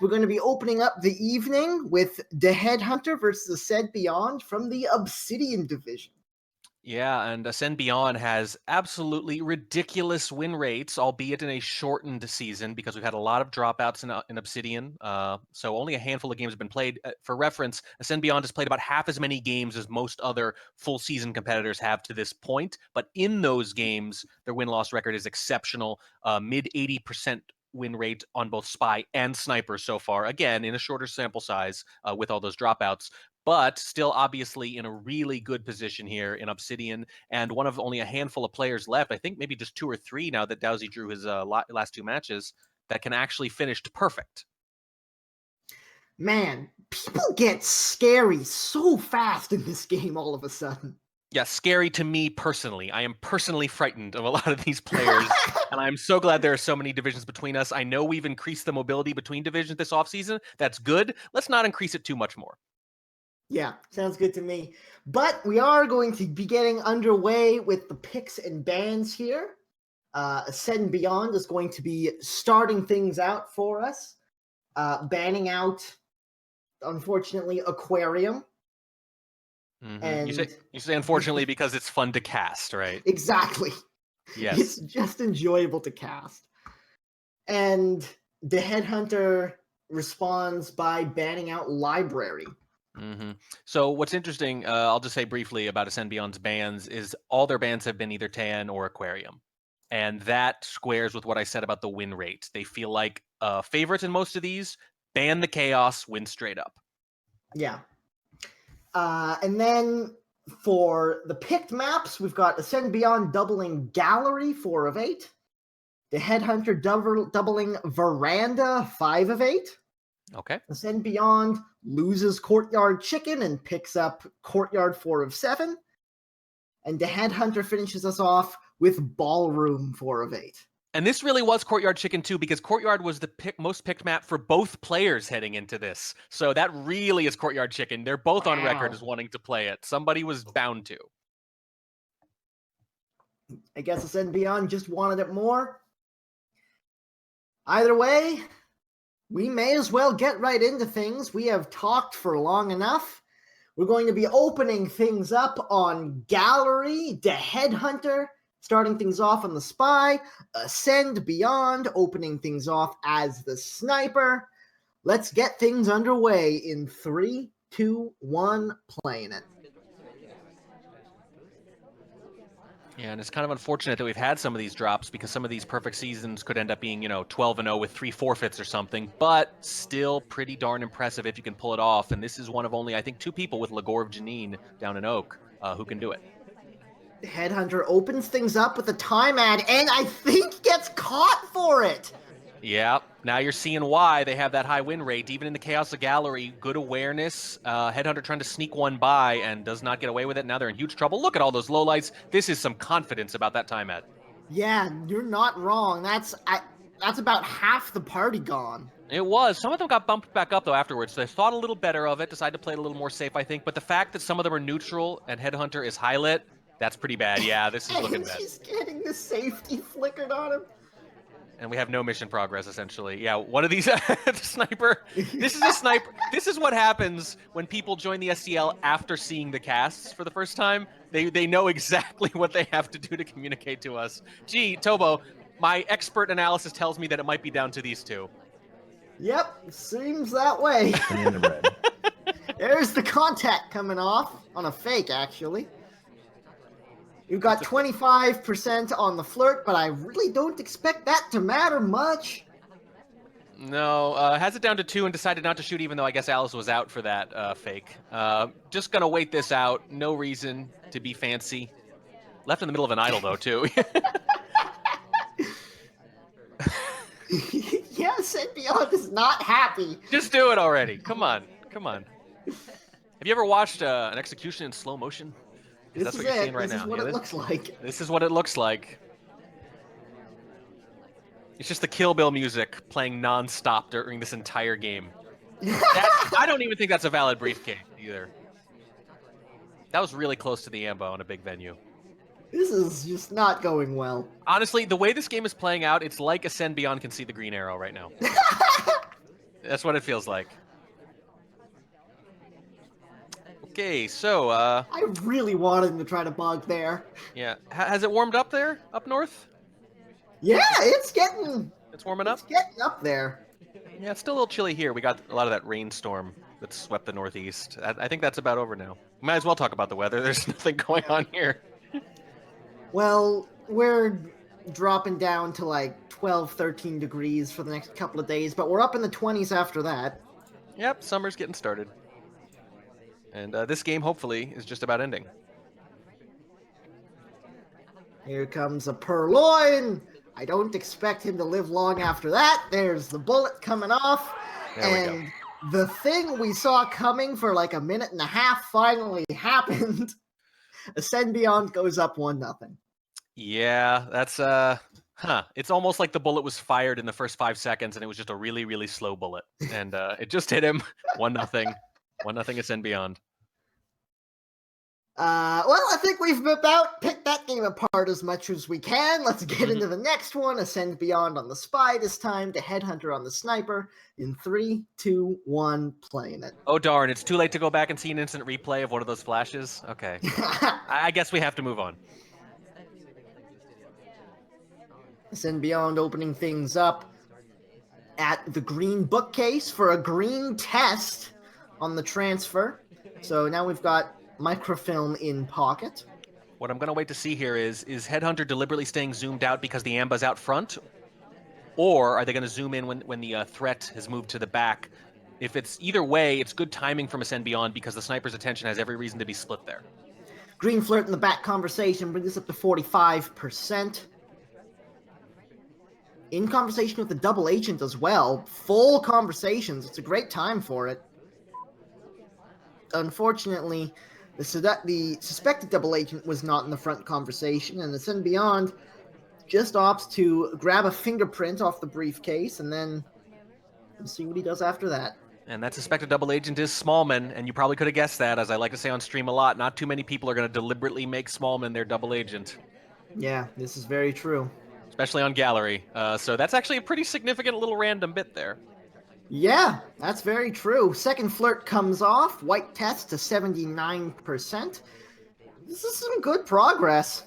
We're going to be opening up the evening with daheadhunter versus AscendBeyond from the Obsidian division. Yeah, and AscendBeyond has absolutely ridiculous win rates, albeit in a shortened season because we've had a lot of dropouts in Obsidian. So only a handful of games have been played. For reference, AscendBeyond has played about half as many games as most other full season competitors have to this point. But in those games, their win-loss record is exceptional, mid 80% win rate on both Spy and Sniper so far. Again, in a shorter sample size with all those dropouts. But still obviously in a really good position here in Obsidian, and one of only a handful of players left, I think maybe just 2 or 3 now that Dowsey drew his last 2 matches, that can actually finish perfect. Man, people get scary so fast in this game all of a sudden. Yeah, scary to me personally. I am personally frightened of a lot of these players, and I'm so glad there are so many divisions between us. I know we've increased the mobility between divisions this offseason. That's good. Let's not increase it too much more. Yeah, sounds good to me. But we are going to be getting underway with the picks and bans here. AscendBeyond is going to be starting things out for us, banning out, unfortunately, Aquarium. Mm-hmm. And you say unfortunately because it's fun to cast, right? Exactly. Yes. It's just enjoyable to cast. And daheadhunter responds by banning out Library. Mm-hmm. So what's interesting, I'll just say briefly about AscendBeyond's bans, is all their bans have been either Tan or Aquarium. And that squares with what I said about the win rate. They feel like favorites in most of these. Ban the Chaos, win straight up. Yeah. And then for the picked maps, we've got AscendBeyond doubling Gallery, 4 of 8. daheadhunter doubling Veranda, 5 of 8. Okay. AscendBeyond loses Courtyard Chicken and picks up Courtyard, 4 of 7. And daheadhunter finishes us off with Ballroom, 4 of 8. And this really was Courtyard Chicken too, because Courtyard was the most picked map for both players heading into this. So that really is Courtyard Chicken. They're both on record as wanting to play it. Somebody was bound to. I guess AscendBeyond just wanted it more. Either way, we may as well get right into things. We have talked for long enough. We're going to be opening things up on Gallery, daheadhunter, starting things off on the Spy, AscendBeyond, opening things off as the Sniper. Let's get things underway in 3, 2, 1, playing it. Yeah, and it's kind of unfortunate that we've had some of these drops because some of these perfect seasons could end up being, 12-0 with 3 forfeits or something, but still pretty darn impressive if you can pull it off. And this is one of only, I think, 2 people with Lagorv Janine down in Oak who can do it. Headhunter opens things up with a time ad and I think gets caught for it. Yeah, now you're seeing why they have that high win rate. Even in the Chaos of Gallery, good awareness. Headhunter trying to sneak one by and does not get away with it. Now they're in huge trouble. Look at all those lowlights. This is some confidence about that time ad. Yeah, you're not wrong. That's about half the party gone. It was. Some of them got bumped back up, though, afterwards. So they thought a little better of it, decided to play it a little more safe, I think. But the fact that some of them are neutral and Headhunter is high-lit, that's pretty bad. Yeah, this is looking bad. He's getting the safety flickered on him. And we have no mission progress, essentially. Yeah, one of these, the sniper. This is a sniper. This is what happens when people join the SCL after seeing the casts for the first time. They know exactly what they have to do to communicate to us. Gee, Tobo, my expert analysis tells me that it might be down to these 2. Yep, seems that way. There's the contact coming off on a fake, actually. You've got 25% on the flirt, but I really don't expect that to matter much. No, has it down to 2 and decided not to shoot, even though I guess Alice was out for that fake. Just gonna wait this out. No reason to be fancy. Left in the middle of an idol, though, too. Yes, AscendBeyond is not happy. Just do it already. Come on. Come on. Have you ever watched an execution in slow motion? That's what you're seeing right now. This is what it looks like. This is what it looks like. It's just the Kill Bill music playing non-stop during this entire game. I don't even think that's a valid briefcase either. That was really close to the ambo in a big venue. This is just not going well. Honestly, the way this game is playing out, it's like AscendBeyond can see the green arrow right now. That's what it feels like. Okay, so I really wanted him to try to bug there. yeah, has it warmed up there up north? Yeah, it's getting Warming up. up there. Yeah, it's still a little chilly here. We got a lot of that rainstorm that swept the northeast. I think that's about over now. Might as well talk about the weather. There's nothing going on here. Well, we're dropping down to like 12, 13 degrees for the next couple of days, but we're up in the 20s after that. Yep, summer's getting started. And this game, hopefully, is just about ending. Here comes a purloin. I don't expect him to live long after that. There's the bullet coming off. And the thing we saw coming for like a minute and a half finally happened. AscendBeyond goes up 1-0. Yeah, that's it's almost like the bullet was fired in the first 5 seconds and it was just a really, really slow bullet. And it just hit him. 1-0. 1-0 AscendBeyond. Well, I think we've about picked that game apart as much as we can. Let's get into the next one. AscendBeyond on the spy this time, daheadhunter on the sniper. In 3, 2, 1, playing it. Oh darn, it's too late to go back and see an instant replay of one of those flashes? Okay. I guess we have to move on. AscendBeyond opening things up at the green bookcase for a green test on the transfer. So now we've got microfilm in pocket. What I'm going to wait to see here is Headhunter deliberately staying zoomed out because the amba's out front? Or are they going to zoom in when the threat has moved to the back? If it's either way, it's good timing from AscendBeyond because the sniper's attention has every reason to be split there. Green flirt in the back conversation brings us up to 45%. In conversation with the double agent as well. Full conversations. It's a great time for it. Unfortunately, the suspected double agent was not in the front conversation, and AscendBeyond just opts to grab a fingerprint off the briefcase, and then we'll see what he does after that. And that suspected double agent is Smallman, and you probably could have guessed that, as I like to say on stream a lot. Not too many people are going to deliberately make Smallman their double agent. Yeah, this is very true. Especially on Gallery. So that's actually a pretty significant little random bit there. Yeah, that's very true. Second flirt comes off. White test to 79%. This is some good progress.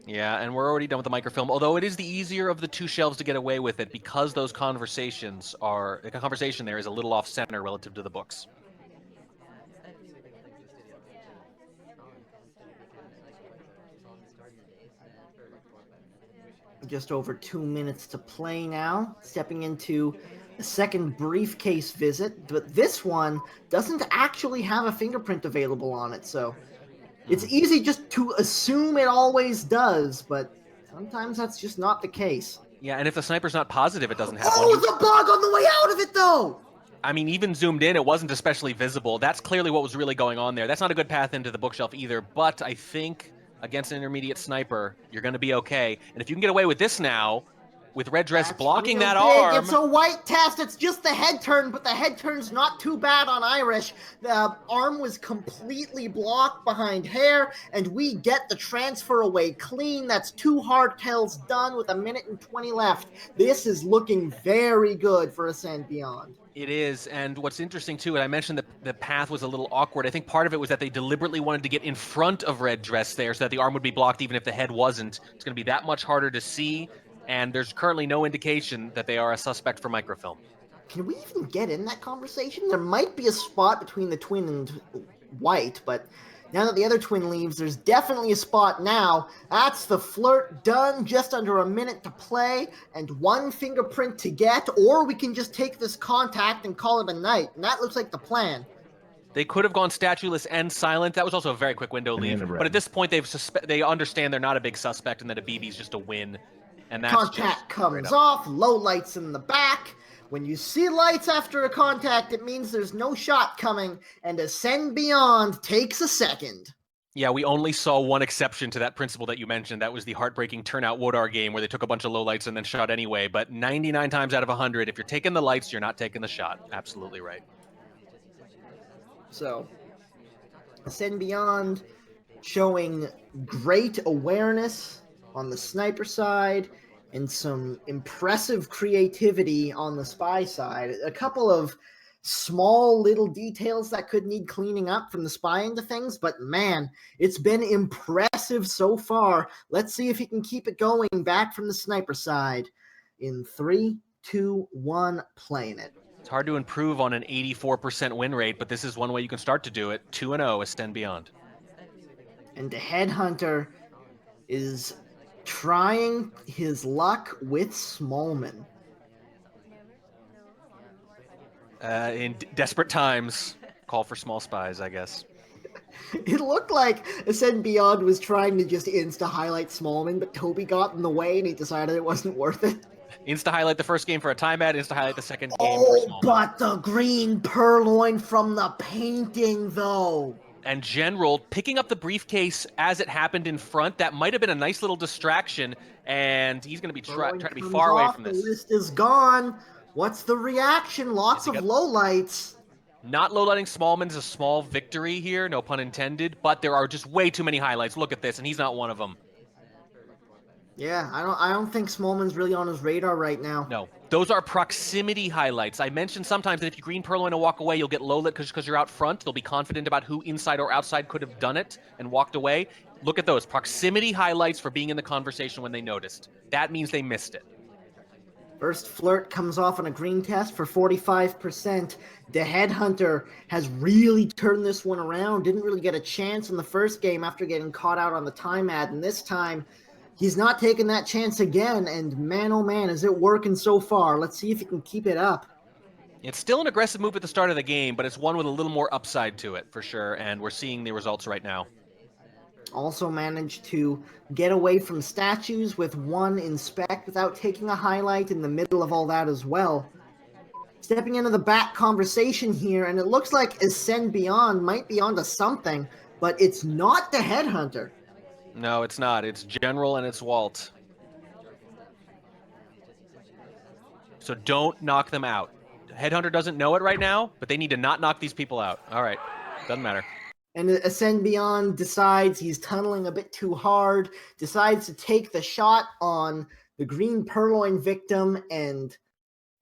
Yeah, and we're already done with the microfilm, although it is the easier of the two shelves to get away with it because those conversations are... The conversation there is a little off-center relative to the books. Just over 2 minutes to play now. Stepping into a second briefcase visit, but this one doesn't actually have a fingerprint available on it, so it's easy just to assume it always does, but sometimes that's just not the case. Yeah, and if the sniper's not positive, it doesn't have one. Oh, the bug on the way out of it, though! I mean, even zoomed in, it wasn't especially visible. That's clearly what was really going on there. That's not a good path into the bookshelf either, but I think against an intermediate sniper, you're going to be okay. And if you can get away with this now, with Red Dress blocking that arm... It's a white test. It's just the head turn, but the head turn's not too bad on Irish. The arm was completely blocked behind hair, and we get the transfer away clean. That's 2 hardtails done with 1:20 left. This is looking very good for AscendBeyond. It is, and what's interesting too, and I mentioned that the path was a little awkward. I think part of it was that they deliberately wanted to get in front of Red Dress there so that the arm would be blocked even if the head wasn't. It's going to be that much harder to see, and there's currently no indication that they are a suspect for microfilm. Can we even get in that conversation? There might be a spot between the twin and white, but now that the other twin leaves, there's definitely a spot now. That's the flirt done, just under a minute to play, and 1 fingerprint to get, or we can just take this contact and call it a night, and that looks like the plan. They could have gone statueless and silent. That was also a very quick window leave, but at this point they understand they're not a big suspect and that a BB's just a win. And that's contact comes off, low lights in the back. When you see lights after a contact, it means there's no shot coming, and AscendBeyond takes a second. Yeah, we only saw one exception to that principle that you mentioned. That was the heartbreaking Turnout Wodar game where they took a bunch of low lights and then shot anyway. But 99 times out of 100, if you're taking the lights, you're not taking the shot. Absolutely right. So, AscendBeyond showing great awareness on the sniper side, And some impressive creativity on the spy side. A couple of small little details that could need cleaning up from the spy end of things, but man, it's been impressive so far. Let's see if he can keep it going back from the sniper side. In 3, 2, 1, playing it. It's hard to improve on an 84% win rate, but this is one way you can start to do it. 2-0, AscendBeyond. And the Headhunter is trying his luck with Smallman. In desperate times, call for small spies, I guess. It looked like AscendBeyond was trying to just insta-highlight Smallman, but Toby got in the way and he decided it wasn't worth it. Insta-highlight the first game for a timeout, insta-highlight the second game for Smallman. But the green purloin from the painting, though. And General picking up the briefcase as it happened in front. That might have been a nice little distraction, and he's going to be trying to be far away from this. The list is gone. What's the reaction? Lots of lowlights. Not lowlighting Smallman's a small victory here, no pun intended, but there are just way too many highlights. Look at this, and he's not one of them. Yeah, I don't think Smallman's really on his radar right now. No, those are proximity highlights. I mentioned sometimes that if you green purloin and walk away, you'll get low lit because you're out front. They'll be confident about who inside or outside could have done it and walked away. Look at those proximity highlights for being in the conversation when they noticed. That means they missed it. First flirt comes off on a green test for 45%. The Headhunter has really turned this one around. Didn't really get a chance in the first game after getting caught out on the time ad, and this time he's not taking that chance again, and man, oh man, is it working so far. Let's see if he can keep it up. It's still an aggressive move at the start of the game, but it's one with a little more upside to it, for sure, and we're seeing the results right now. Also managed to get away from statues with one inspect without taking a highlight in the middle of all that as well. Stepping into the back conversation here, and it looks like AscendBeyond might be onto something, but it's not the Headhunter. No, it's not. It's General and it's Walt. So don't knock them out. Headhunter doesn't know it right now, but they need to not knock these people out. All right. Doesn't matter. And AscendBeyond decides he's tunneling a bit too hard, decides to take the shot on the green purloin victim, and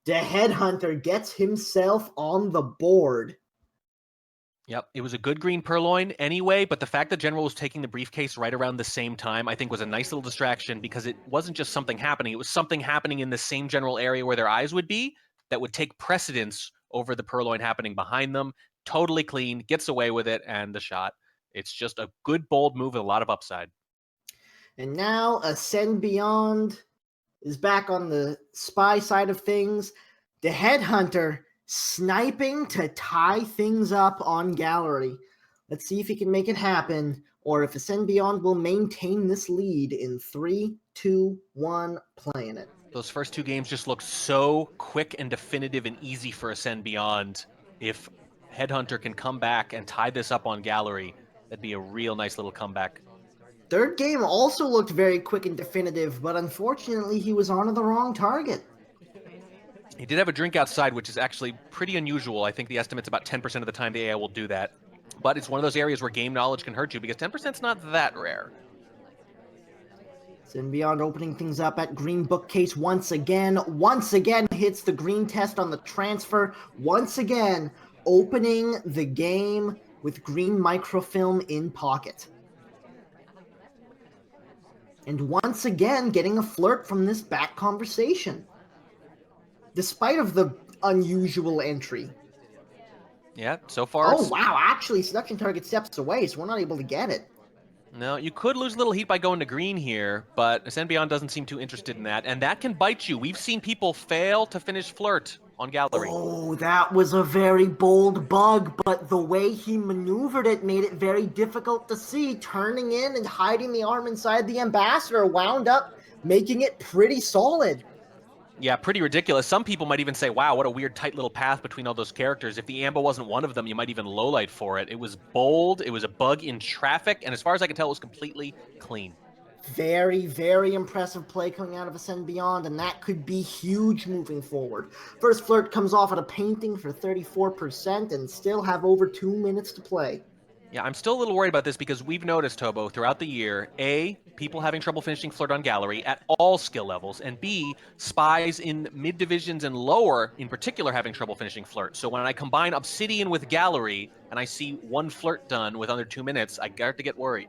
the Headhunter gets himself on the board. Yep, it was a good green purloin anyway, but the fact that General was taking the briefcase right around the same time, I think was a nice little distraction because it wasn't just something happening. It was something happening in the same general area where their eyes would be that would take precedence over the purloin happening behind them. Totally clean, gets away with it, and the shot. It's just a good, bold move with a lot of upside. And now AscendBeyond is back on the spy side of things. The Headhunter sniping to tie things up on gallery. Let's see if he can make it happen, or if AscendBeyond will maintain this lead in 3, 2, 1, playing it. Those first two games just look so quick and definitive and easy for AscendBeyond. If Headhunter can come back and tie this up on gallery, that'd be a real nice little comeback. Third game also looked very quick and definitive, but unfortunately he was onto the wrong target. He did have a drink outside, which is actually pretty unusual. I think the estimate's about 10% of the time the AI will do that. But it's one of those areas where game knowledge can hurt you because 10% is not that rare. AscendBeyond opening things up at green bookcase once again. Once again hits the green test on the transfer. Once again opening the game with green microfilm in pocket. And once again getting a flirt from this back conversation. Despite of the unusual entry. Yeah, so far. Oh, wow. Actually, seduction target steps away, so we're not able to get it. No, you could lose a little heat by going to green here, but AscendBeyond doesn't seem too interested in that, and that can bite you. We've seen people fail to finish flirt on gallery. Oh, that was a very bold bug, but the way he maneuvered it made it very difficult to see. Turning in and hiding the arm inside the ambassador wound up making it pretty solid. Yeah, pretty ridiculous. Some people might even say, wow, what a weird tight little path between all those characters. If the ambo wasn't one of them, you might even lowlight for it. It was bold, it was a bug in traffic, and as far as I can tell, it was completely clean. Very, very impressive play coming out of AscendBeyond, and that could be huge moving forward. First flirt comes off at a painting for 34% and still have over 2 minutes to play. Yeah, I'm still a little worried about this because we've noticed, Tobo, throughout the year, A, people having trouble finishing flirt on gallery at all skill levels, and B, spies in mid divisions and lower, in particular, having trouble finishing flirt. So when I combine obsidian with gallery and I see one flirt done with under 2 minutes, I start to get worried.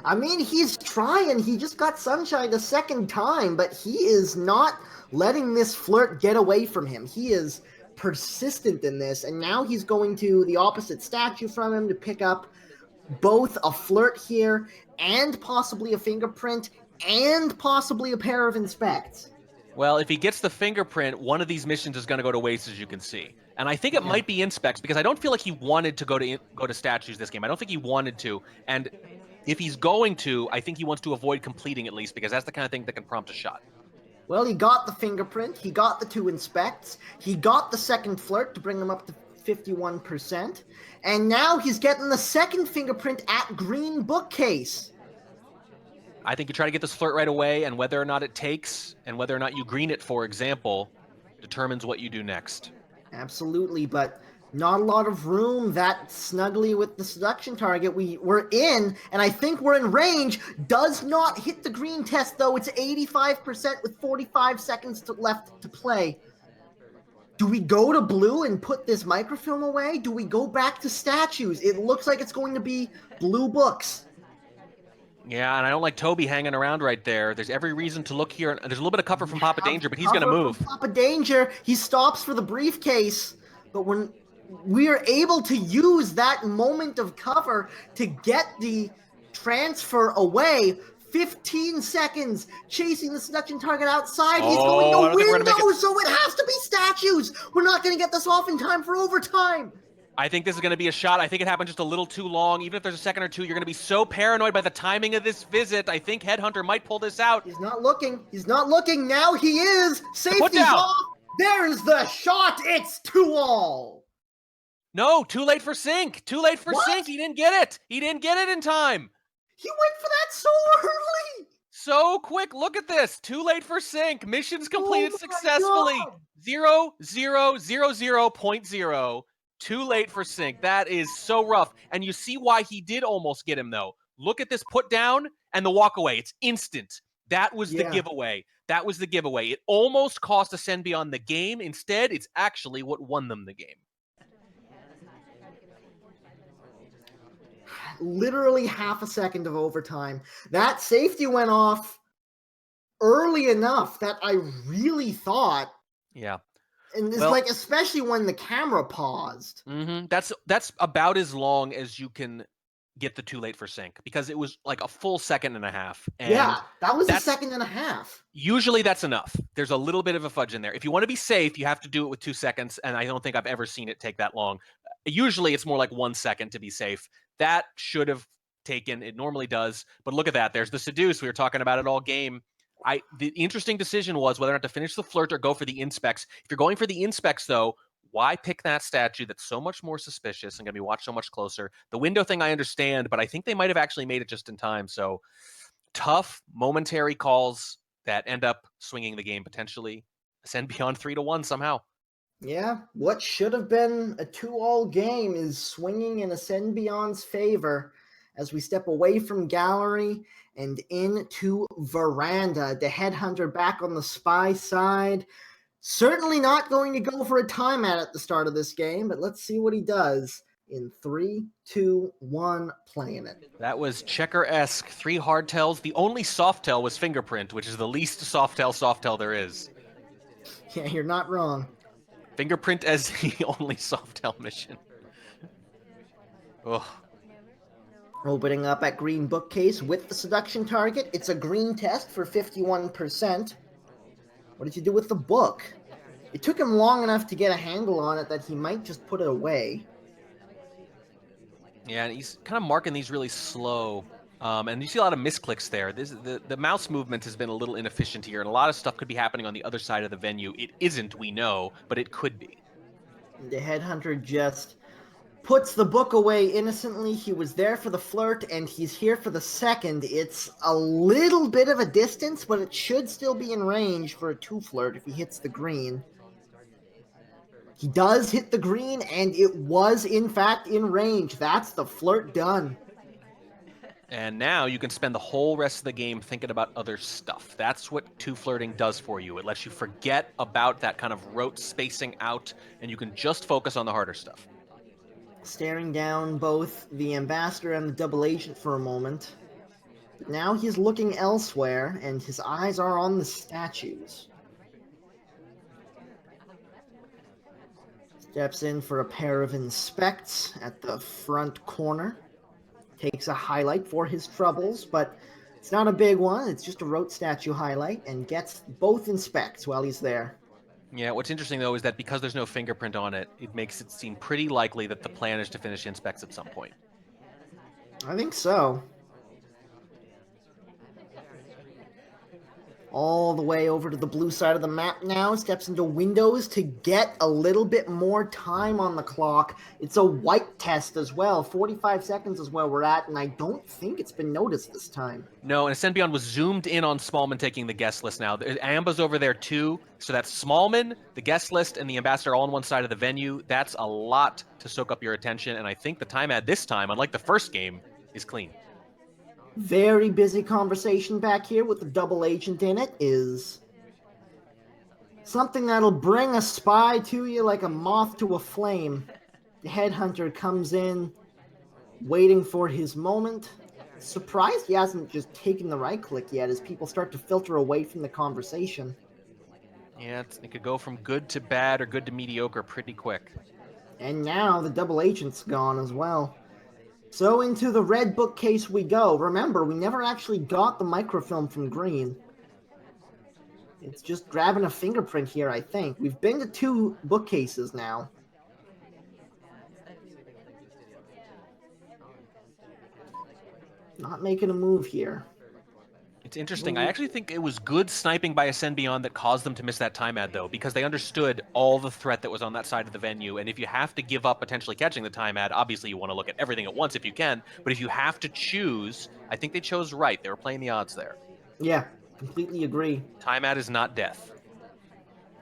I mean, he's trying. He just got sunshine a second time, but he is not letting this flirt get away from him. He is persistent in this, and now he's going to the opposite statue from him to pick up both a flirt here and possibly a fingerprint and possibly a pair of inspects. Well, if he gets the fingerprint, one of these missions is going to go to waste, as you can see. And I think it might be inspects because I don't feel like he wanted to go to statues this game. I don't think he wanted to. And if he's going to, I think he wants to avoid completing at least because that's the kind of thing that can prompt a shot. Well, he got the fingerprint, he got the 2 inspects, he got the second flirt to bring him up to 51%, and now he's getting the second fingerprint at green bookcase. I think you try to get this flirt right away, and whether or not it takes, and whether or not you green it, for example, determines what you do next. Absolutely, but not a lot of room that snugly with the seduction target. We're in, and I think we're in range. Does not hit the green test, though. It's 85% with 45 seconds left to play. Do we go to blue and put this microfilm away? Do we go back to statues? It looks like it's going to be blue books. Yeah, and I don't like Toby hanging around right there. There's every reason to look here. There's a little bit of cover from Papa Danger, but he's going to move. Papa Danger, he stops for the briefcase, but when we are able to use that moment of cover to get the transfer away, 15 seconds, chasing the seduction target outside. He's going to window, so it has to be statues. We're not going to get this off in time for overtime. I think this is going to be a shot. I think it happened just a little too long. Even if there's a second or two, you're going to be so paranoid by the timing of this visit. I think Headhunter might pull this out. He's not looking. He's not looking. Now he is. Safety's off. There's the shot. It's 2-all. No, too late for sync. Too late for sync. He didn't get it. He didn't get it in time. He went for that so early. So quick. Look at this. Too late for sync. Missions completed successfully. 0.0. Too late for sync. That is so rough. And you see why he did almost get him, though. Look at this put down and the walk away. It's instant. That was the giveaway. That was the giveaway. It almost cost AscendBeyond the game. Instead, it's actually what won them the game. Literally half a second of overtime. That safety went off early enough that I really thought. Yeah. And it's like, especially when the camera paused. That's about as long as you can get the too late for sync because it was like a full second and a half. And yeah, that was a second and a half. Usually that's enough. There's a little bit of a fudge in there. If you want to be safe, you have to do it with 2 seconds. And I don't think I've ever seen it take that long. Usually it's more like 1 second to be safe. That should have taken, it normally does. But look at that. There's the seduce. We were talking about it all game. The interesting decision was whether or not to finish the flirt or go for the inspects. If you're going for the inspects, though, why pick that statue that's so much more suspicious and going to be watched so much closer? The window thing I understand, but I think they might have actually made it just in time. So tough, momentary calls that end up swinging the game potentially. AscendBeyond 3-1 somehow. Yeah, what should have been a 2-all game is swinging in AscendBeyond's favor as we step away from gallery and into veranda. The Headhunter back on the spy side. Certainly not going to go for a timeout at the start of this game, but let's see what he does in 3, 2, 1, playing it. That was checker-esque. 3 hard tells. The only soft tell was fingerprint, which is the least soft tell there is. Yeah, you're not wrong. Fingerprint as the only soft tell mission. Ugh. Opening up at green bookcase with the seduction target. It's a green test for 51%. What did you do with the book? It took him long enough to get a handle on it that he might just put it away. Yeah, and he's kind of marking these really slow. And you see a lot of misclicks there. The mouse movement has been a little inefficient here, and a lot of stuff could be happening on the other side of the venue. It isn't, we know, but it could be. The Headhunter just puts the book away innocently. He was there for the flirt, and he's here for the second. It's a little bit of a distance, but it should still be in range for a 2 flirt if he hits the green. He does hit the green, and it was, in fact, in range. That's the flirt done. And now you can spend the whole rest of the game thinking about other stuff. That's what two flirting does for you. It lets you forget about that kind of rote spacing out, and you can just focus on the harder stuff. Staring down both the ambassador and the double agent for a moment. But now he's looking elsewhere, and his eyes are on the statues. Steps in for a pair of inspects at the front corner. Takes a highlight for his troubles, but it's not a big one. It's just a rote statue highlight, and gets both inspects while he's there. Yeah, what's interesting, though, is that because there's no fingerprint on it, it makes it seem pretty likely that the plan is to finish inspects at some point. I think so. All the way over to the blue side of the map now. Steps into windows to get a little bit more time on the clock. It's a white test as well. 45 seconds is where we're at, and I don't think it's been noticed this time. No, and AscendBeyond was zoomed in on Smallman taking the guest list now. Amba's over there too, so that's Smallman, the guest list, and the ambassador all on one side of the venue. That's a lot to soak up your attention, and I think the time ad this time, unlike the first game, is clean. Very busy conversation back here with the double agent in it is something that'll bring a spy to you like a moth to a flame. The headhunter comes in, waiting for his moment. Surprised he hasn't just taken the right click yet as people start to filter away from the conversation. Yeah, it could go from good to bad or good to mediocre pretty quick. And now the double agent's gone as well. So into the red bookcase we go. Remember, we never actually got the microfilm from Green. It's just grabbing a fingerprint here, I think. We've been to 2 bookcases now. Not making a move here. It's interesting. I actually think it was good sniping by AscendBeyond that caused them to miss that time ad, though, because they understood all the threat that was on that side of the venue. And if you have to give up potentially catching the time ad, obviously you want to look at everything at once if you can. But if you have to choose, I think they chose right. They were playing the odds there. Yeah, completely agree. Time ad is not death.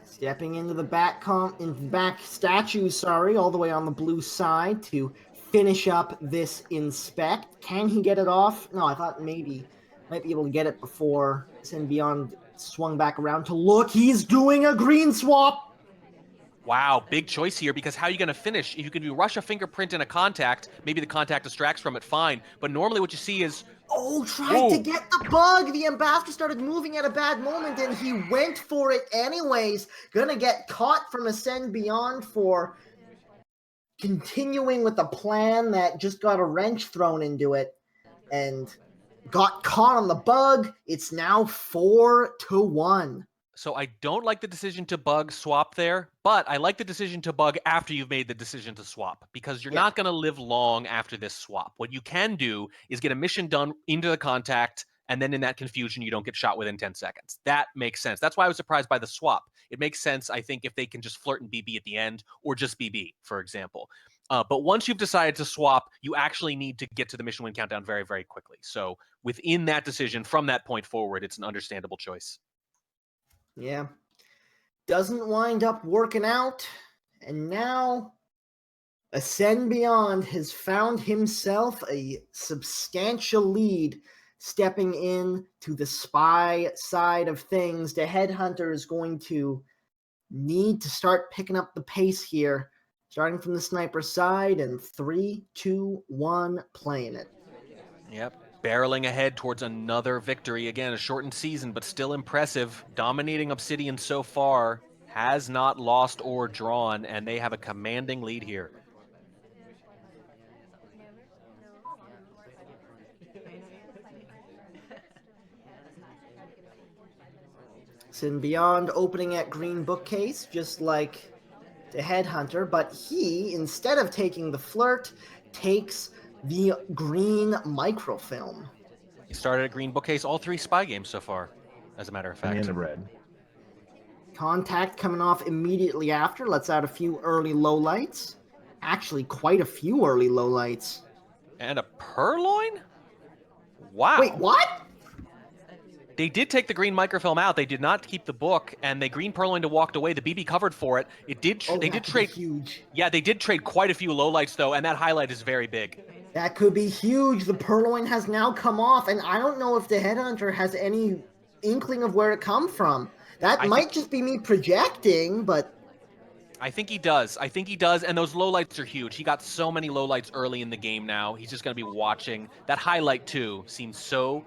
Stepping into the back statues, all the way on the blue side to finish up this inspect. Can he get it off? No, I thought maybe might be able to get it before AscendBeyond swung back around to look. He's doing a green swap. Wow, big choice here, because how are you going to finish? If you can rush a fingerprint in a contact, maybe the contact distracts from it, fine. But normally what you see is... Oh, tried to get the bug. The ambassador started moving at a bad moment, and he went for it anyways. Gonna get caught from AscendBeyond for continuing with a plan that just got a wrench thrown into it. And... got caught on the bug. It's now 4-1. So I don't like the decision to bug swap there, but I like the decision to bug after you've made the decision to swap, because you're not going to live long after this swap. What you can do is get a mission done into the contact, and then in that confusion, you don't get shot within 10 seconds. That makes sense. That's why I was surprised by the swap. It makes sense, I think, if they can just flirt and BB at the end, or just BB, for example. But once you've decided to swap, you actually need to get to the mission win countdown very, very quickly. So within that decision, from that point forward, it's an understandable choice. Yeah. Doesn't wind up working out. And now AscendBeyond has found himself a substantial lead, stepping in to the spy side of things. The headhunter is going to need to start picking up the pace here. Starting from the sniper side, and 3, 2, 1, playing it. Yep, barreling ahead towards another victory. Again, a shortened season, but still impressive. Dominating Obsidian so far, has not lost or drawn, and they have a commanding lead here. AscendBeyond opening at green bookcase, just like the headhunter, but he, instead of taking the flirt, takes the green microfilm. He started at green bookcase all 3 spy games so far, as a matter of fact. And the red. Contact coming off immediately after, lets out a few early lowlights. Actually, quite a few early lowlights. And a purloin? Wow. Wait, what? They did take the green microfilm out. They did not keep the book, and they green purloined and walked away. The BB covered for it. They did That could be trade. huge. Yeah, they did trade quite a few lowlights though, and that highlight is very big. That could be huge. The purloin has now come off, and I don't know if the headhunter has any inkling of where it come from. That might just be me projecting, but I think he does. I think he does, and those lowlights are huge. He got so many lowlights early in the game now. He's just going to be watching. That highlight, too, seems so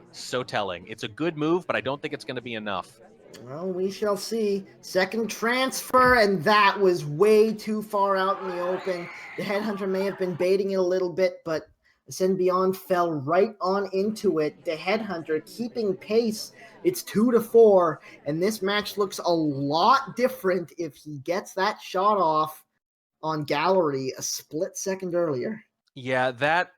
telling. It's a good move, but I don't think it's going to be enough. well, we shall see. Second transfer, and that was way too far out in the open. The headhunter may have been baiting it a little bit, but AscendBeyond fell right on into it. The headhunter keeping pace. It's 2-4, and this match looks a lot different if he gets that shot off on Gallery a split second earlier. Yeah, that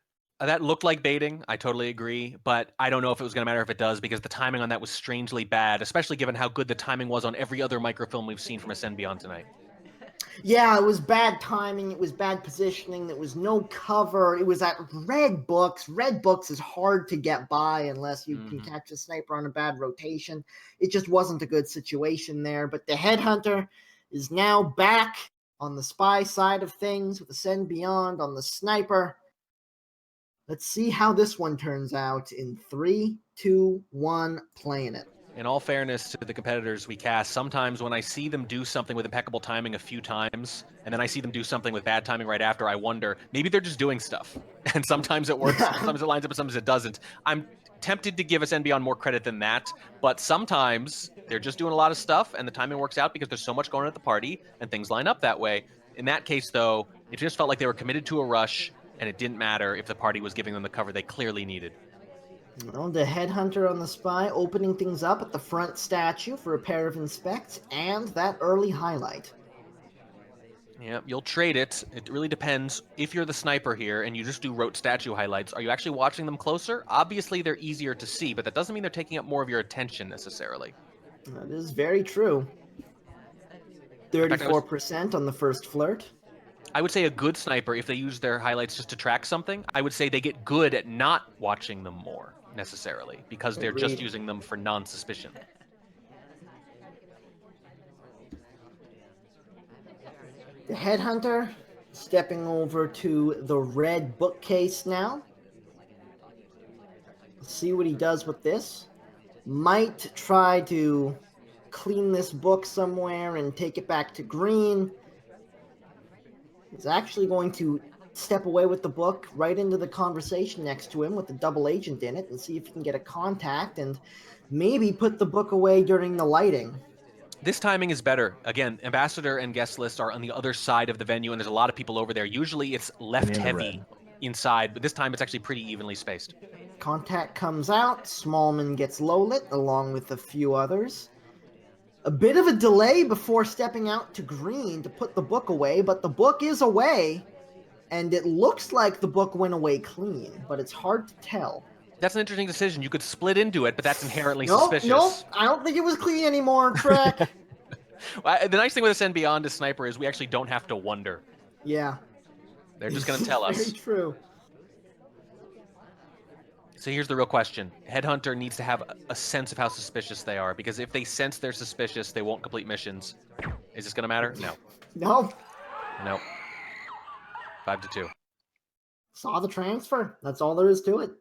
looked like baiting. I totally agree, but I don't know if it was going to matter if it does, because the timing on that was strangely bad, especially given how good the timing was on every other microfilm we've seen from AscendBeyond tonight. Yeah, it was bad timing. It was bad positioning. There was no cover. It was at red books. Red books is hard to get by unless you can catch a sniper on a bad rotation. It just wasn't a good situation there. But the headhunter is now back on the spy side of things with AscendBeyond on the sniper. Let's see how this one turns out in 3, 2, 1, playing it. In all fairness to the competitors we cast, sometimes when I see them do something with impeccable timing a few times, and then I see them do something with bad timing right after, I wonder, maybe they're just doing stuff. And sometimes it works, sometimes it lines up, and sometimes it doesn't. I'm tempted to give AscendBeyond more credit than that, but sometimes they're just doing a lot of stuff, and the timing works out because there's so much going on at the party, and things line up that way. In that case, though, it just felt like they were committed to a rush, and it didn't matter if the party was giving them the cover they clearly needed. Well, the headhunter on the spy opening things up at the front statue for a pair of inspects and that early highlight. Yeah, you'll trade it. It really depends. If you're the sniper here and you just do rote statue highlights, are you actually watching them closer? Obviously, they're easier to see, but that doesn't mean they're taking up more of your attention necessarily. That is very true. 34% on the first flirt. I would say a good sniper, if they use their highlights just to track something, I would say they get good at not watching them more, necessarily, because they're just using them for non-suspicion. The headhunter stepping over to the red bookcase now. Let's see what he does with this. Might try to clean this book somewhere and take it back to green. He's actually going to step away with the book right into the conversation next to him with the double agent in it and see if he can get a contact and maybe put the book away during the lighting. This timing is better. Again, ambassador and guest list are on the other side of the venue, and there's a lot of people over there. Usually it's left heavy inside, but this time it's actually pretty evenly spaced. Contact comes out. Smallman gets low lit along with a few others. A bit of a delay before stepping out to green to put the book away, but the book is away, and it looks like the book went away clean, but it's hard to tell. That's an interesting decision. You could split into it, but that's inherently suspicious. Nope, I don't think it was clean anymore, Trek. The nice thing with AscendBeyond as sniper is we actually don't have to wonder. Yeah. They're just going to tell us. Very true. So here's the real question. Headhunter needs to have a sense of how suspicious they are, because if they sense they're suspicious, they won't complete missions. Is this going to matter? No. No. No. 5-2. Saw the transfer. That's all there is to it.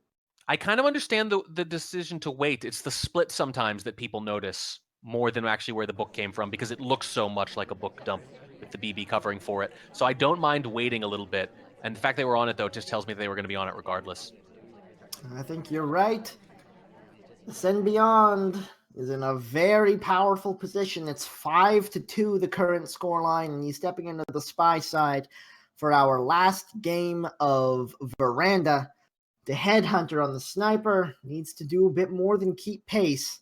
I kind of understand the decision to wait. It's the split sometimes that people notice more than actually where the book came from, because it looks so much like a book dump with the BB covering for it. So I don't mind waiting a little bit. And the fact they were on it, though, just tells me they were going to be on it regardless. I think you're right. AscendBeyond is in a very powerful position. It's 5-2, the current scoreline, and he's stepping into the spy side for our last game of Veranda. The headhunter on the sniper needs to do a bit more than keep pace.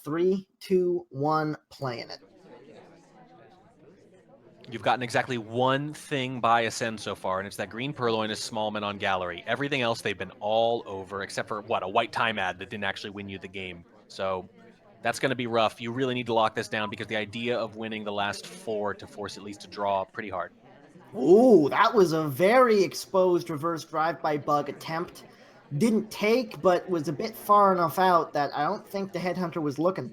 3, 2, 1, playing it. You've gotten exactly one thing by Ascend so far, and it's that green purloin is Smallman on Gallery. Everything else they've been all over, except for, a white time ad that didn't actually win you the game. So that's going to be rough. You really need to lock this down, because the idea of winning the last 4 to force at least a draw, pretty hard. Ooh, that was a very exposed reverse drive-by bug attempt. didn't take, but was a bit far enough out that I don't think the headhunter was looking.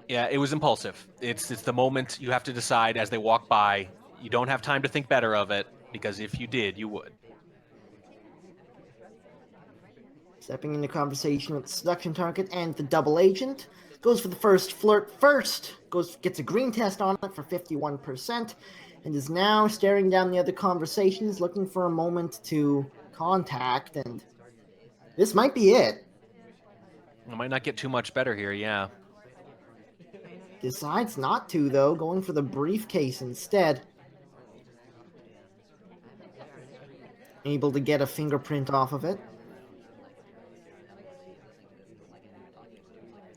Yeah, it was impulsive. It's the moment you have to decide as they walk by. You don't have time to think better of it, because if you did, you would. Stepping into conversation with the seduction target and the double agent. Goes for the first flirt first. Gets a green test on it for 51%. And is now staring down the other conversations, looking for a moment to contact. And this might be it. It might not get too much better here, yeah. Decides not to, though, going for the briefcase instead. Able to get a fingerprint off of it.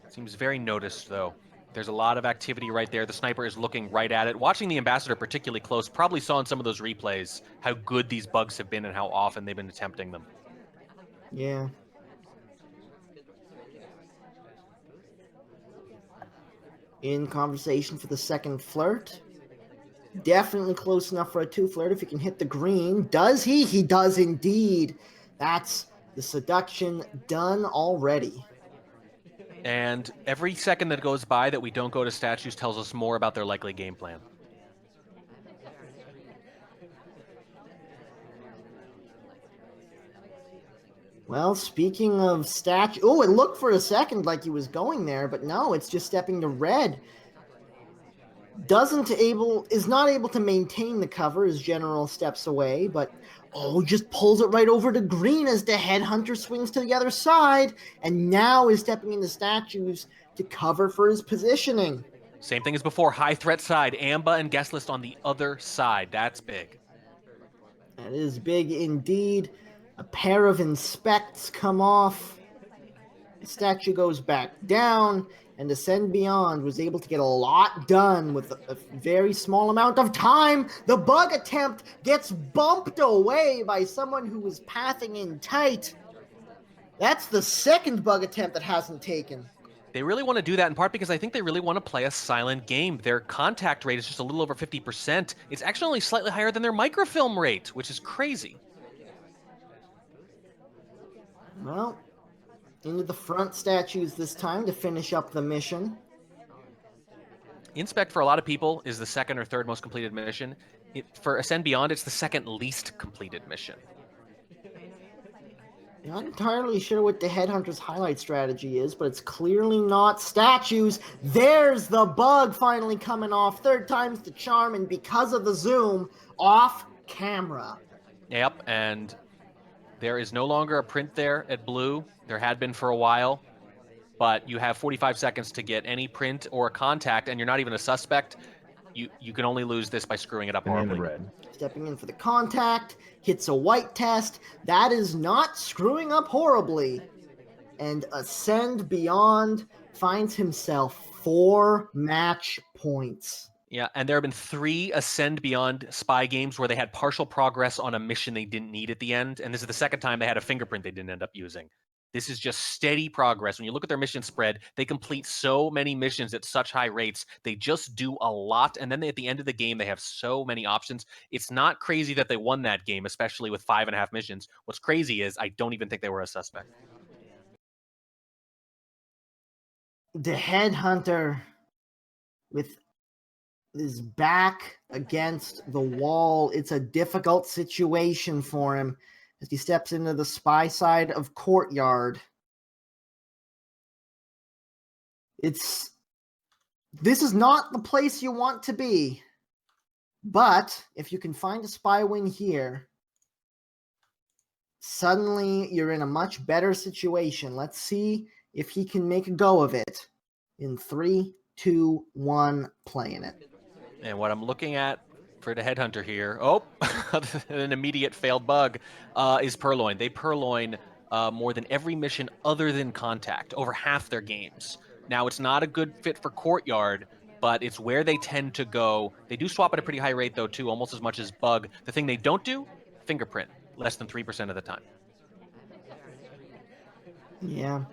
Seems very noticed, though. There's a lot of activity right there. The sniper is looking right at it. Watching the ambassador particularly close, probably saw in some of those replays how good these bugs have been and how often they've been attempting them. Yeah. In conversation for the second flirt. Definitely close enough for a 2 flirt if he can hit the green. Does he? He does indeed. That's the seduction done already. And every second that goes by that we don't go to statues tells us more about their likely game plan. Well, speaking of statue... Oh, it looked for a second like he was going there, but no, it's just stepping to red. Is not able to maintain the cover as General steps away, but just pulls it right over to green as the headhunter swings to the other side, and now is stepping into statues to cover for his positioning. Same thing as before, high threat side, Amba and guest list on the other side. That's big. That is big indeed. A pair of inspects come off. The statue goes back down, and AscendBeyond was able to get a lot done with a very small amount of time. The bug attempt gets bumped away by someone who was pathing in tight. That's the second bug attempt that hasn't taken. They really want to do that in part because I think they really want to play a silent game. Their contact rate is just a little over 50%. It's actually only slightly higher than their microfilm rate, which is crazy. Well, into the front statues this time to finish up the mission. Inspect for a lot of people is the second or third most completed mission. For AscendBeyond, it's the second least completed mission. Not entirely sure what the Headhunter's highlight strategy is, but it's clearly not statues. There's the bug finally coming off. Third time's the charm, and because of the zoom, off camera. Yep, and there is no longer a print there at blue. There had been for a while, but you have 45 seconds to get any print or a contact, and you're not even a suspect. You can only lose this by screwing it up horribly. Stepping in for the contact, hits a white test. That is not screwing up horribly. And AscendBeyond finds himself 4 match points. Yeah, and there have been 3 AscendBeyond spy games where they had partial progress on a mission they didn't need at the end, and this is the second time they had a fingerprint they didn't end up using. This is just steady progress. When you look at their mission spread, they complete so many missions at such high rates. They just do a lot, and then at the end of the game, they have so many options. It's not crazy that they won that game, especially with 5.5 missions. What's crazy is I don't even think they were a suspect. The Headhunter, with his back against the wall, it's a difficult situation for him as he steps into the spy side of Courtyard. This is not the place you want to be, but if you can find a spy win here, suddenly you're in a much better situation. Let's see if he can make a go of it. In 3, 2, 1, playing it. And what I'm looking at for the Headhunter here, an immediate failed bug, is Purloin. They Purloin more than every mission other than Contact, over half their games. Now, it's not a good fit for Courtyard, but it's where they tend to go. They do swap at a pretty high rate, though, too, almost as much as Bug. The thing they don't do, Fingerprint, less than 3% of the time. Yeah.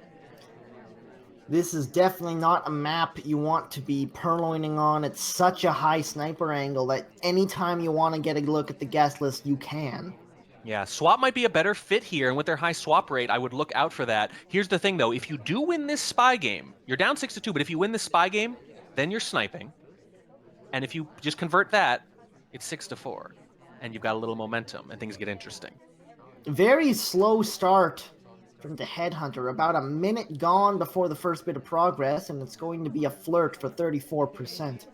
This is definitely not a map you want to be purloining on. It's such a high sniper angle that anytime you want to get a look at the guest list, you can. Yeah, swap might be a better fit here, and with their high swap rate, I would look out for that. Here's the thing, though. If you do win this spy game, you're down 6-2, but if you win this spy game, then you're sniping. And if you just convert that, it's 6-4. And you've got a little momentum, and things get interesting. Very slow start from the Headhunter. About a minute gone before the first bit of progress, and it's going to be a flirt for 34%.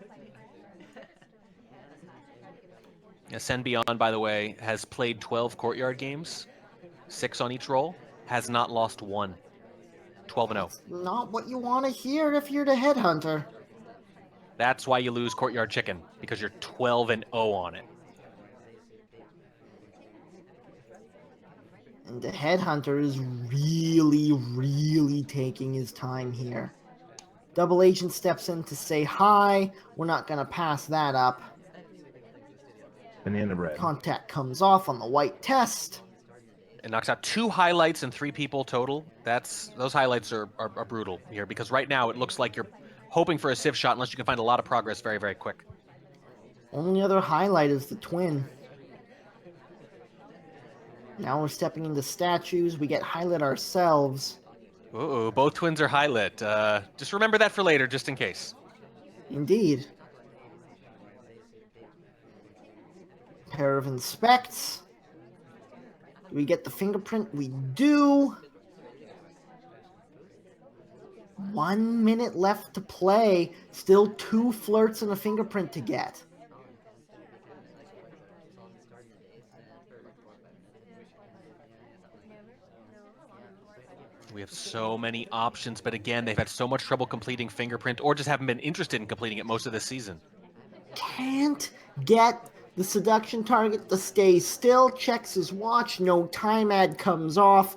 AscendBeyond, by the way, has played 12 courtyard games, 6 on each roll, has not lost one. 12-0. That's not what you want to hear if you're the Headhunter. That's why you lose courtyard chicken, because you're 12-0 on it. And the Headhunter is really taking his time here. Double Agent steps in to say hi. We're not going to pass that up. Banana bread. Contact comes off on the white test. It knocks out 2 highlights and 3 people total. Those highlights are brutal here, because right now it looks like you're hoping for a sieve shot unless you can find a lot of progress very quick. Only other highlight is the twin. Now we're stepping into statues. We get highlight ourselves. Ooh, both twins are highlit. Just remember that for later, just in case. Indeed. Pair of inspects. Do we get the fingerprint? We do. 1 minute left to play. Still 2 flirts and a fingerprint to get. We have so many options, but again, they've had so much trouble completing fingerprint, or just haven't been interested in completing it most of this season. Can't get the seduction target to stay still. Checks his watch. No time ad comes off.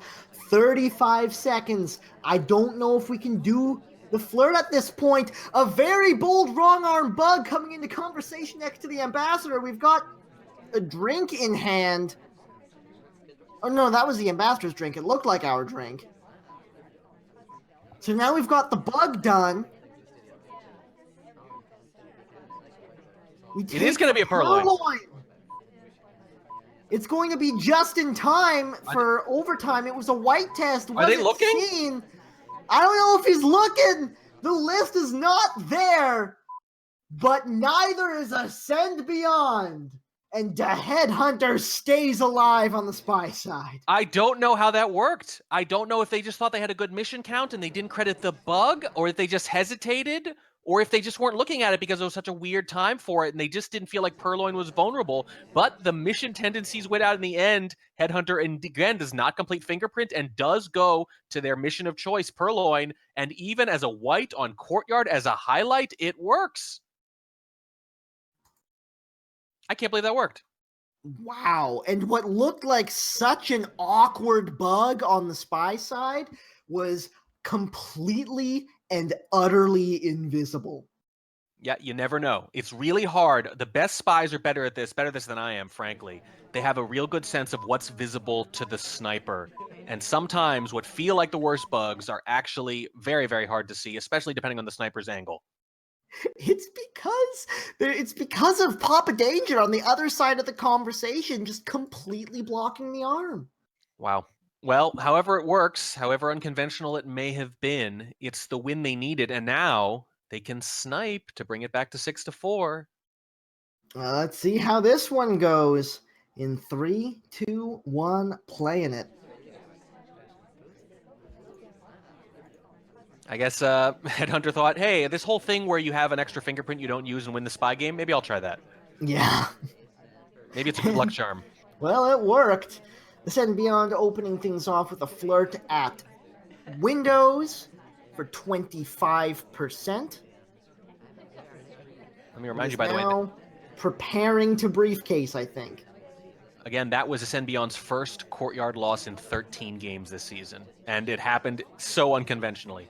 35 seconds. I don't know if we can do the flirt at this point. A very bold wrong arm bug coming into conversation next to the ambassador. We've got a drink in hand. Oh no, that was the ambassador's drink. It looked like our drink. So now we've got the bug done. It is going to be a purloin. It's going to be just in time for overtime. It was a white test. Are they looking? Seen. I don't know if he's looking. The list is not there. But neither is AscendBeyond. And the Headhunter stays alive on the spy side. I don't know how that worked. I don't know if they just thought they had a good mission count and they didn't credit the bug, or if they just hesitated, or if they just weren't looking at it because it was such a weird time for it and they just didn't feel like Purloin was vulnerable. But the mission tendencies went out in the end. Headhunter, and again, does not complete fingerprint and does go to their mission of choice, Purloin. And even as a white on courtyard as a highlight, it works. I can't believe that worked. Wow. And what looked like such an awkward bug on the spy side was completely and utterly invisible. Yeah, you never know. It's really hard. The best spies are better at this than I am, frankly. They have a real good sense of what's visible to the sniper. And sometimes what feel like the worst bugs are actually very hard to see, especially depending on the sniper's angle. It's because of Papa Danger on the other side of the conversation, just completely blocking the arm. Wow. Well, however it works, however unconventional it may have been, it's the win they needed, and now they can snipe to bring it back to 6-4. Let's see how this one goes. In 3, 2, 1, playing it. I guess Headhunter thought, hey, this whole thing where you have an extra fingerprint you don't use and win the spy game, maybe I'll try that. Yeah. Maybe it's a good luck charm. Well, it worked. AscendBeyond opening things off with a flirt at Windows for 25%. Let me remind you, by the way. Preparing to briefcase, I think. Again, that was AscendBeyond's first courtyard loss in 13 games this season, and it happened so unconventionally.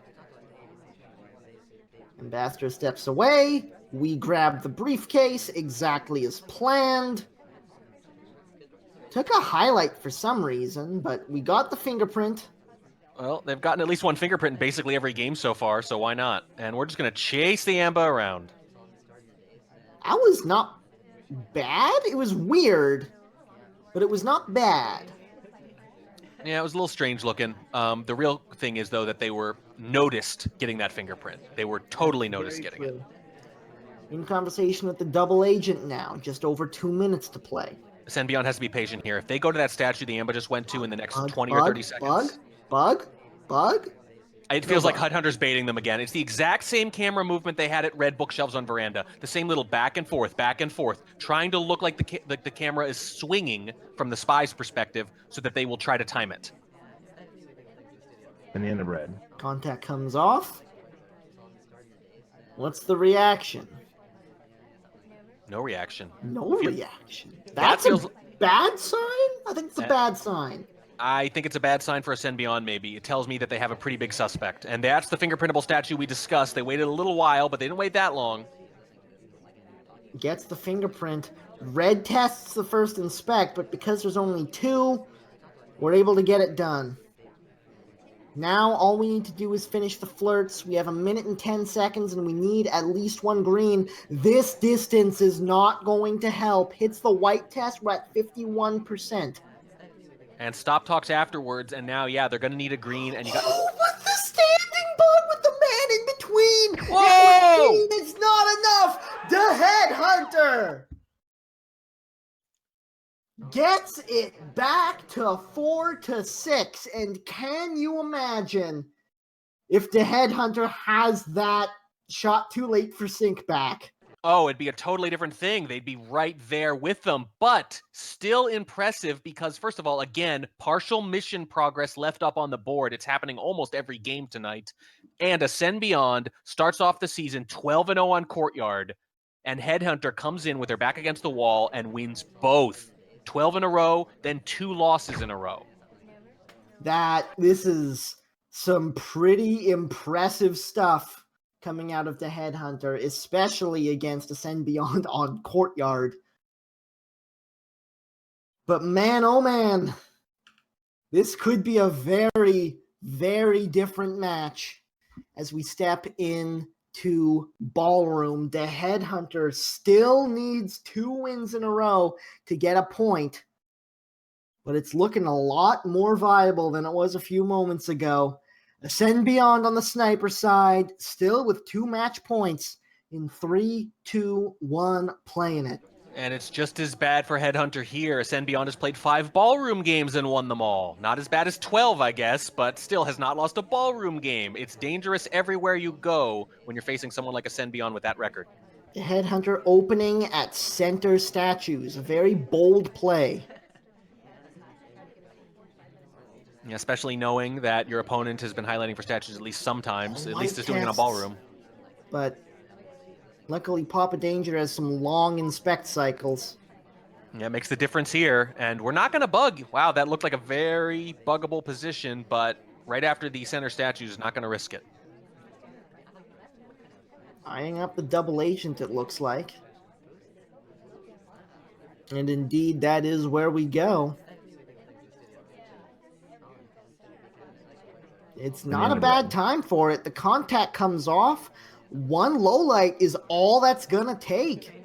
Ambassador steps away. We grab the briefcase exactly as planned. Took a highlight for some reason, but we got the fingerprint. Well, they've gotten at least one fingerprint in basically every game so far, so why not? And we're just going to chase the Amba around. That was not bad. It was weird. but it was not bad. Yeah, it was a little strange looking. The real thing is, though, that they were noticed getting that fingerprint. They were totally noticed getting it. In conversation with the double agent now, just over 2 minutes to play. AscendBeyond has to be patient here. If they go to that statue the Amba just went to in the next 20 bug, or 30 seconds... Bug? It feels like Headhunter's baiting them again. It's the exact same camera movement they had at Red Bookshelves on Veranda. The same little back and forth, trying to look like the camera is swinging from the spy's perspective so that they will try to time it. Banana bread. Contact comes off. What's the reaction? No reaction. No reaction. That's a bad sign? I think it's a bad sign. I think it's a bad sign for AscendBeyond, maybe. It tells me that they have a pretty big suspect. And that's the fingerprintable statue we discussed. They waited a little while, but they didn't wait that long. Gets the fingerprint. Red tests the first inspect, but because there's only 2, we're able to get it done. Now all we need to do is finish the flirts. We have 1 minute and 10 seconds, and we need at least 1 green. This distance is not going to help. Hits the white test, we're at 51%. And stop talks afterwards, and now, yeah, they're going to need a green, and you got... Oh, what's the standing bug with the man in between? Whoa! It's not enough! The Headhunter gets it back to 4-6, and can you imagine if the Headhunter has that shot too late for sync back? Oh, it'd be a totally different thing. They'd be right there with them, but still impressive because, first of all, again, partial mission progress left up on the board. It's happening almost every game tonight. And AscendBeyond starts off the season 12-0 on Courtyard, and Headhunter comes in with their back against the wall and wins both. 12 in a row, then 2 losses in a row. This is some pretty impressive stuff coming out of the Headhunter, especially against AscendBeyond on Courtyard. But man, oh man, this could be a very, very different match as we step into Ballroom. The Headhunter still needs 2 wins in a row to get a point, but it's looking a lot more viable than it was a few moments ago. AscendBeyond on the sniper side, still with 2 match points in 3, 2, 1, playing it. And it's just as bad for Headhunter here. AscendBeyond has played 5 ballroom games and won them all. Not as bad as 12, I guess, but still has not lost a ballroom game. It's dangerous everywhere you go when you're facing someone like AscendBeyond with that record. The Headhunter opening at center statues, a very bold play. Yeah, especially knowing that your opponent has been highlighting for statues at least sometimes, at least is doing it in a ballroom. But luckily, Papa Danger has some long inspect cycles. Yeah, it makes the difference here, and we're not going to bug. Wow, that looked like a very buggable position, but right after the center statue is not going to risk it. Eyeing up the double agent, it looks like. And indeed, that is where we go. It's not a bad time for it. The contact comes off. 1 low light is all that's going to take.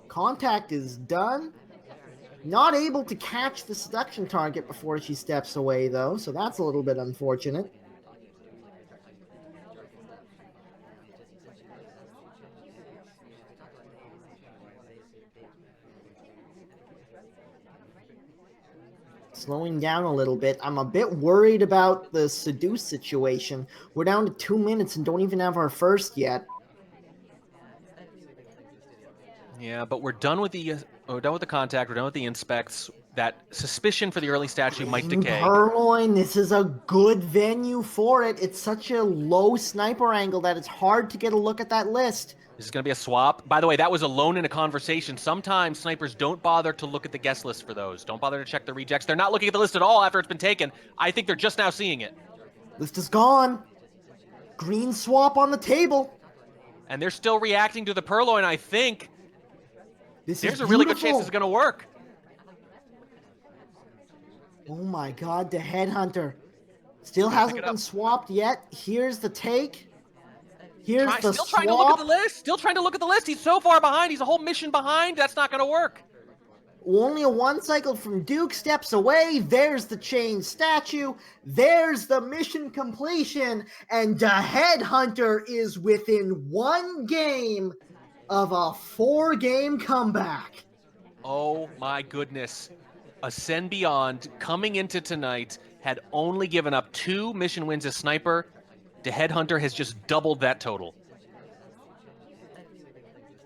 Contact is done. Not able to catch the seduction target before she steps away, though, so that's a little bit unfortunate. Slowing down a little bit. I'm a bit worried about the seduce situation. We're down to 2 minutes and don't even have our first yet. Yeah, but we're done with the contact. We're done with the inspects. That suspicion for the early statue might decay. Purloin, this is a good venue for it. It's such a low sniper angle that it's hard to get a look at that list. This is going to be a swap. By the way, that was alone in a conversation. Sometimes snipers don't bother to look at the guest list for those. Don't bother to check the rejects. They're not looking at the list at all after it's been taken. I think they're just now seeing it. List is gone. Green swap on the table. And they're still reacting to the Purloin, I think. There's a really good chance this is going to work. Oh my god, the Headhunter. Still hasn't been swapped yet. Here's the take. Here's the Still trying to look at the swap. list. Still trying to look at the list. He's so far behind. He's a whole mission behind. That's not going to work. Only a one cycle from Duke, steps away. There's the chain statue. There's the mission completion. And the Headhunter is within one game of a 4-game comeback. Oh my goodness. AscendBeyond coming into tonight had only given up 2 mission wins as sniper. The Headhunter has just doubled that total.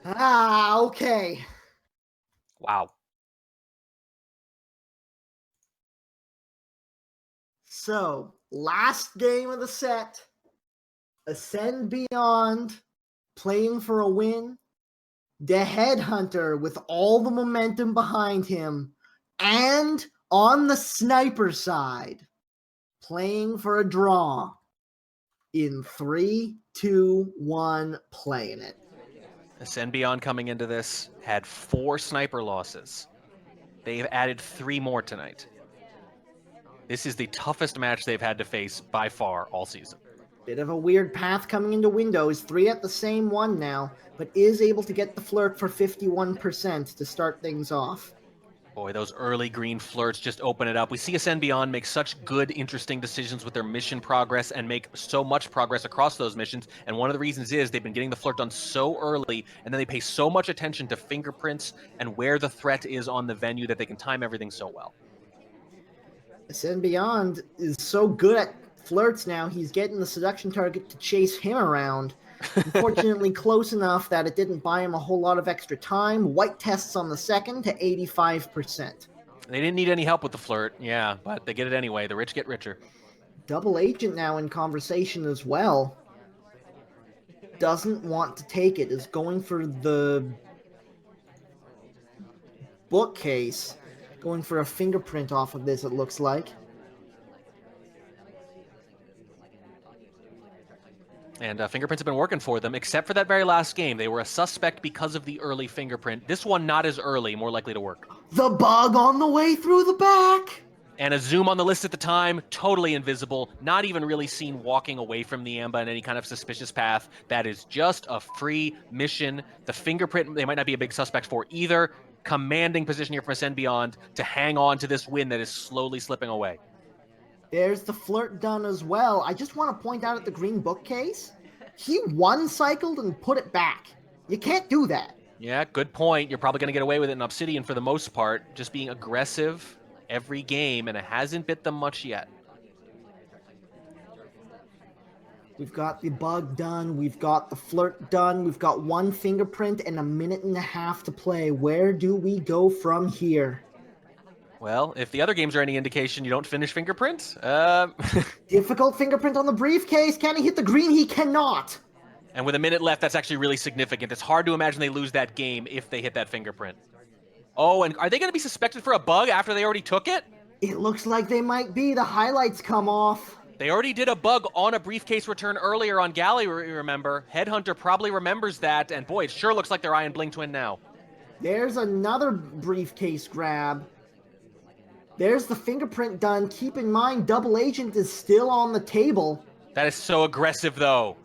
Okay. Wow. So, last game of the set. AscendBeyond playing for a win. The Headhunter with all the momentum behind him. And on the sniper side, playing for a draw. In 3, 2, 1, playing it. AscendBeyond coming into this had 4 sniper losses. They've added 3 more tonight. This is the toughest match they've had to face by far all season. Bit of a weird path coming into Windows. 3 at the same one now, but is able to get the flirt for 51% to start things off. Boy, those early green flirts just open it up. We see AscendBeyond make such good, interesting decisions with their mission progress and make so much progress across those missions. And one of the reasons is they've been getting the flirt done so early, and then they pay so much attention to fingerprints and where the threat is on the venue that they can time everything so well. AscendBeyond is so good at flirts now, he's getting the seduction target to chase him around. Unfortunately, close enough that it didn't buy him a whole lot of extra time. White tests on the second to 85%. They didn't need any help with the flirt, yeah, but they get it anyway. The rich get richer. Double agent now in conversation as well. Doesn't want to take it, is going for the bookcase. Going for a fingerprint off of this, it looks like. And fingerprints have been working for them, except for that very last game. They were a suspect because of the early fingerprint. This one, not as early, more likely to work. The bug on the way through the back! And a zoom on the list at the time, totally invisible, not even really seen walking away from the AMBA in any kind of suspicious path. That is just a free mission. The fingerprint, they might not be a big suspect for either. Commanding position here from AscendBeyond to hang on to this win that is slowly slipping away. There's the flirt done as well. I just want to point out at the green bookcase, he one-cycled and put it back. You can't do that. Yeah, good point. You're probably going to get away with it in Obsidian for the most part, just being aggressive every game, and it hasn't bit them much yet. We've got the bug done. We've got the flirt done. We've got 1 fingerprint and a minute and a half to play. Where do we go from here? Well, if the other games are any indication, you don't finish fingerprints. Difficult fingerprint on the briefcase. Can he hit the green? He cannot. And with a minute left, that's actually really significant. It's hard to imagine they lose that game if they hit that fingerprint. Oh, and are they going to be suspected for a bug after they already took it? It looks like they might be. The highlights come off. They already did a bug on a briefcase return earlier on Galley, remember. Headhunter probably remembers that, and boy, it sure looks like they're eyeing Bling Twin now. There's another briefcase grab. There's the fingerprint done. Keep in mind, double agent is still on the table. That is so aggressive, though.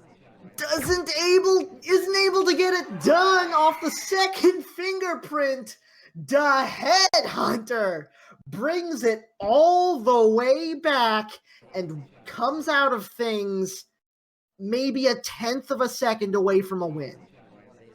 Isn't able to get it done off the second fingerprint. The Headhunter brings it all the way back and comes out of things maybe a 1/10 of a second away from a win.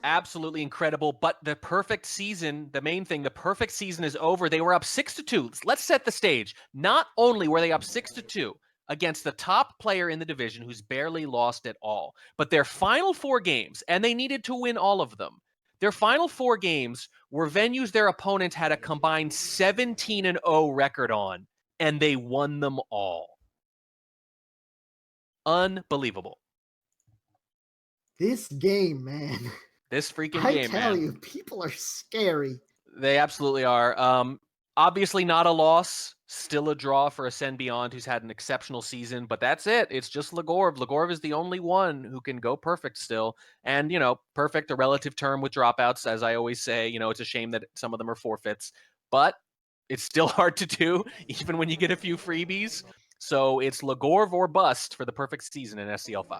Absolutely incredible, but the perfect season, the main thing, the perfect season is over. They were up 6-2. Let's set the stage. Not only were they up 6-2 against the top player in the division who's barely lost at all, but their final 4 games, and they needed to win all of them, their final 4 games were venues their opponents had a combined 17-0 record on, and they won them all. Unbelievable. This game, man. This freaking game, man. I tell you, people are scary. They absolutely are. Obviously not a loss. Still a draw for AscendBeyond, who's had an exceptional season. But that's it. It's just Legorv. Legorv is the only one who can go perfect still. And, you know, perfect, a relative term with dropouts. As I always say, you know, it's a shame that some of them are forfeits. But it's still hard to do, even when you get a few freebies. So it's Legorv or bust for the perfect season in SCL5.